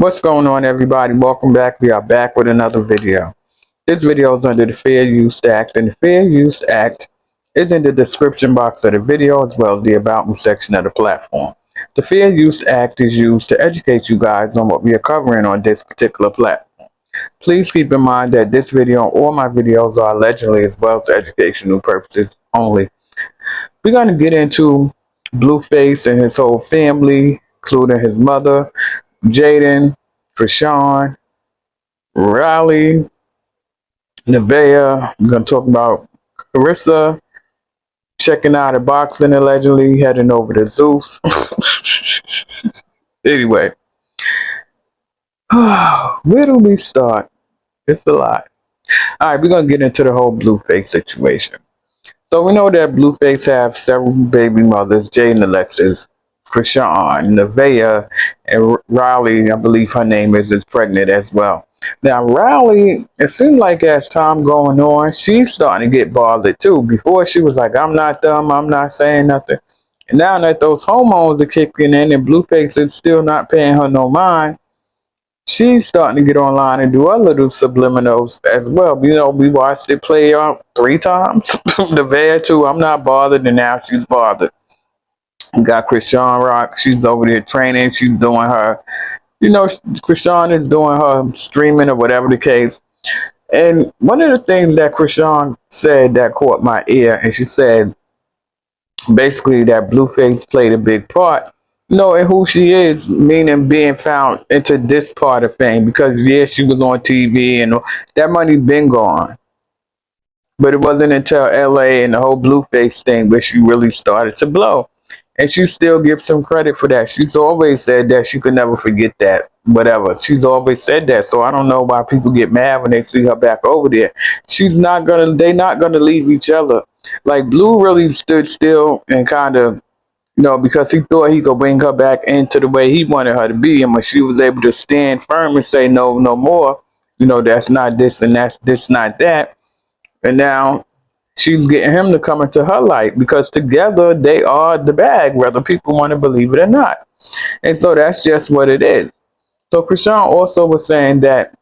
What's going on, everybody? Welcome back. We are back with another video. This video is under the Fair Use Act, and the Fair Use Act is in the description box of the video as well as the About Me section of the platform. The Fair Use Act is used to educate you guys on what we are covering on this particular platform. Please keep in mind that this video and all my videos are allegedly as well as educational purposes only. We're going to get into Blueface and his whole family, including his mother, Jaden, Chrisean, Riley, Nevaeh. We're going to talk about Claressa checking out of boxing, allegedly heading over to Zeus. Anyway, where do we start? It's a lot. All right, we're going to get into the whole Blueface situation. So we know that Blueface have several baby mothers, Jaden, Alexis, Chrisean, Nevaeh, and Riley, I believe her name is pregnant as well. Now, Riley, it seemed like as time going on, she's starting to get bothered too. Before she was like, I'm not dumb, I'm not saying nothing. And now that those hormones are kicking in and Blueface is still not paying her no mind, she's starting to get online and do her little subliminals as well. You know, we watched it play out 3 times. Nevaeh too, I'm not bothered, and now she's bothered. We got Chrisean Rock, she's over there training, she's doing her, Chrisean is doing her streaming or whatever the case. And one of the things that Chrisean said that caught my ear, and she said basically that Blueface played a big part, in who she is, meaning being found into this part of fame. Because yeah, she was on TV and that money been gone. But it wasn't until LA and the whole Blueface thing where she really started to blow. And she still gives some credit for that. She's always said that she could never forget that, whatever. She's always said that. So I don't know why people get mad when they see her back over there. They're not gonna leave each other. Like Blue really stood still and kind of, because he thought he could bring her back into the way he wanted her to be. And when she was able to stand firm and say no, no more, that's not this and that's this, not that. And now she's getting him to come into her light because together they are the bag, whether people want to believe it or not. And so that's just what it is. So Chrisean also was saying that,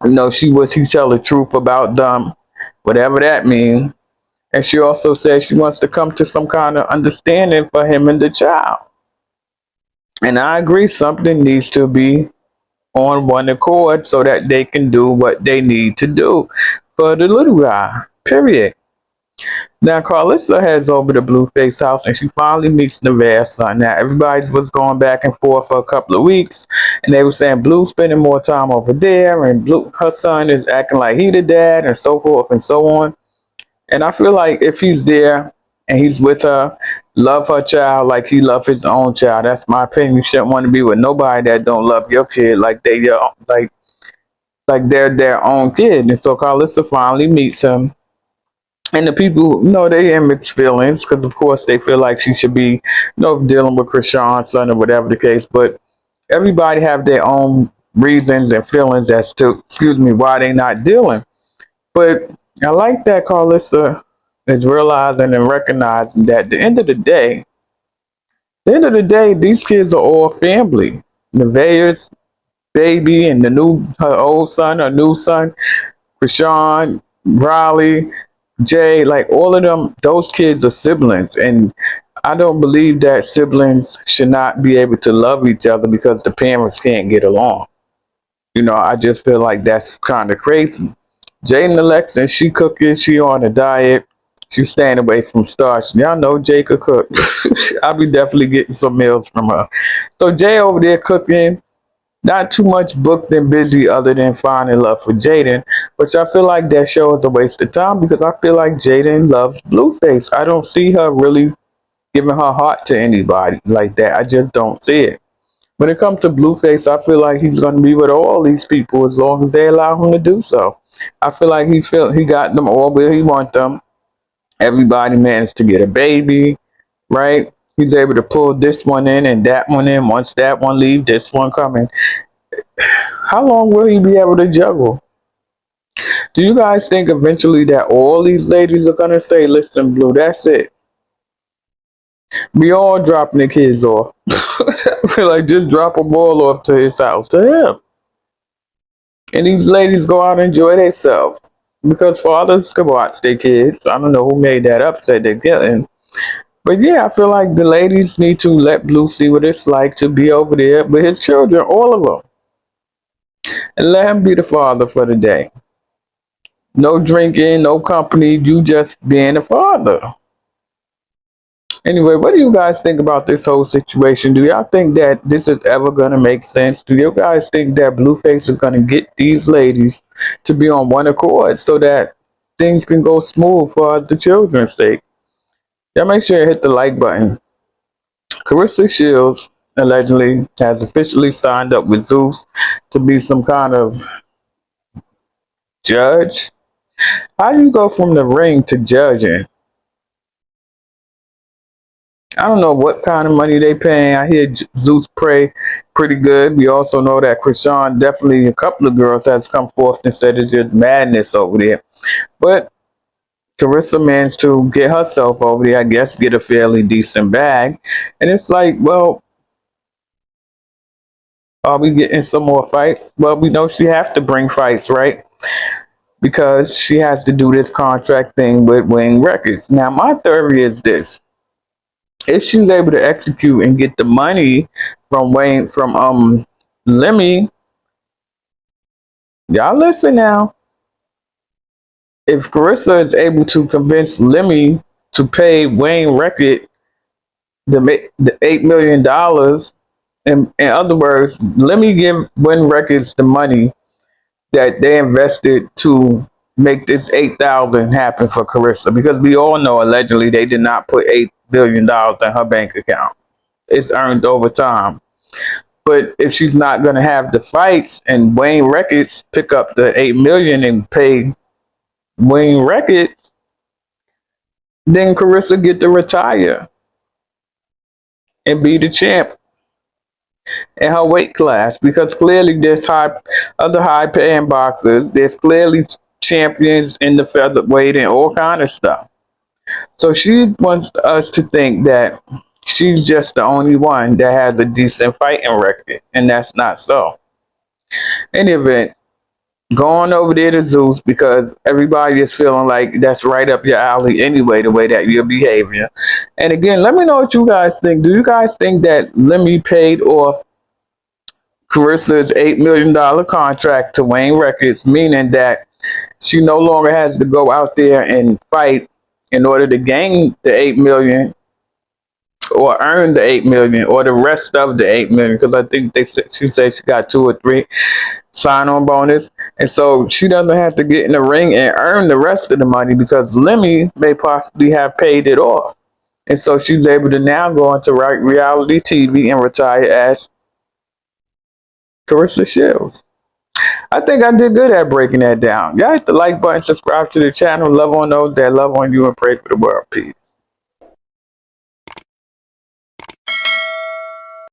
he tell the truth about them, whatever that means. And she also said she wants to come to some kind of understanding for him and the child. And I agree, something needs to be on one accord so that they can do what they need to do for the little guy, period. Now, Claressa heads over to Blueface house and she finally meets Nevaeh's son. Now, everybody was going back and forth for a couple of weeks, and they were saying Blue's spending more time over there, and her son is acting like he the dad, and so forth and so on. And I feel like if he's there and he's with her, love her child like he loved his own child. That's my opinion. You shouldn't want to be with nobody that don't love your kid like they're their own kid. And so Claressa finally meets him. And the people, they in mixed feelings because, of course, they feel like she should be, dealing with Chrisean's son or whatever the case. But everybody have their own reasons and feelings as to, why they not dealing. But I like that Claressa is realizing and recognizing that at the end of the day, these kids are all family. Nevaeh's baby and her old son, her new son, Chrisean, Riley, Jay, like all of them, those kids are siblings. And I don't believe that siblings should not be able to love each other because the parents can't get along. I just feel like that's kind of crazy. Jaden Alexis, she cooking, she on a diet, she's staying away from starch. Y'all know Jay could cook. I'll be definitely getting some meals from her. So Jay over there cooking, not too much booked and busy other than finding love for Jaden, which I feel like that show is a waste of time because I feel like Jaden loves Blueface. I don't see her really giving her heart to anybody like that. I just don't see it. When it comes to Blueface, I feel like he's going to be with all these people as long as they allow him to do so. I feel like he got them all where he wants them. Everybody managed to get a baby, right? He's able to pull this one in and that one in. Once that one leaves, this one coming. How long will he be able to juggle? Do you guys think eventually that all these ladies are going to say, listen, Blue, that's it? We all dropping the kids off. I feel like just drop a ball off to his house to him. And these ladies go out and enjoy themselves. Because fathers can watch their kids. I don't know who made that up, said they're getting. But yeah, I feel like the ladies need to let Blue see what it's like to be over there with his children, all of them. And let him be the father for the day. No drinking, no company, you just being a father. Anyway, what do you guys think about this whole situation? Do y'all think that this is ever going to make sense? Do you guys think that Blueface is going to get these ladies to be on one accord so that things can go smooth for the children's sake? Y'all make sure you hit the like button. Claressa Shields allegedly has officially signed up with Zeus to be some kind of judge. How do you go from the ring to judging? I don't know what kind of money they paying. I hear Zeus pray pretty good. We also know that Chrisean, definitely a couple of girls has come forth and said it's just madness over there. But Claressa managed to get herself over there, I guess, get a fairly decent bag. And it's like, well, are we getting some more fights? Well, we know she has to bring fights, right? Because she has to do this contract thing with Wayne Records. Now, my theory is this: if she's able to execute and get the money from Wayne, from Lemmy, y'all listen now. If Claressa is able to convince Lemmy to pay Wayne Record the $8 million, in other words, let me give Wayne Records the money that they invested to make this 8,000 happen for Claressa, because we all know allegedly they did not put $8 billion in her bank account. It's earned over time. But if she's not going to have the fights and Wayne Records pick up the 8 million and pay Wayne Records, then Claressa get to retire and be the champ in her weight class, because clearly there's other high paying boxers. There's clearly champions in the featherweight and all kind of stuff. So she wants us to think that she's just the only one that has a decent fighting record, and that's not so. In any event, going over there to Zeus, because everybody is feeling like that's right up your alley anyway, the way that you're behaving. And again, let me know what you guys think. Do you guys think that Lemmy paid off Claressa's $8 million contract to Wayne Records, meaning that she no longer has to go out there and fight in order to gain the 8 million or earn the 8 million or the rest of the 8 million? Because I think she said she got 2 or 3 sign-on bonus, and so she doesn't have to get in the ring and earn the rest of the money because Lemmy may possibly have paid it off, and so she's able to now go into reality TV and retire as Claressa Shields. I think I did good at breaking that down. Y'all hit the like button, subscribe to the channel, love on those that love on you, and pray for the world. Peace.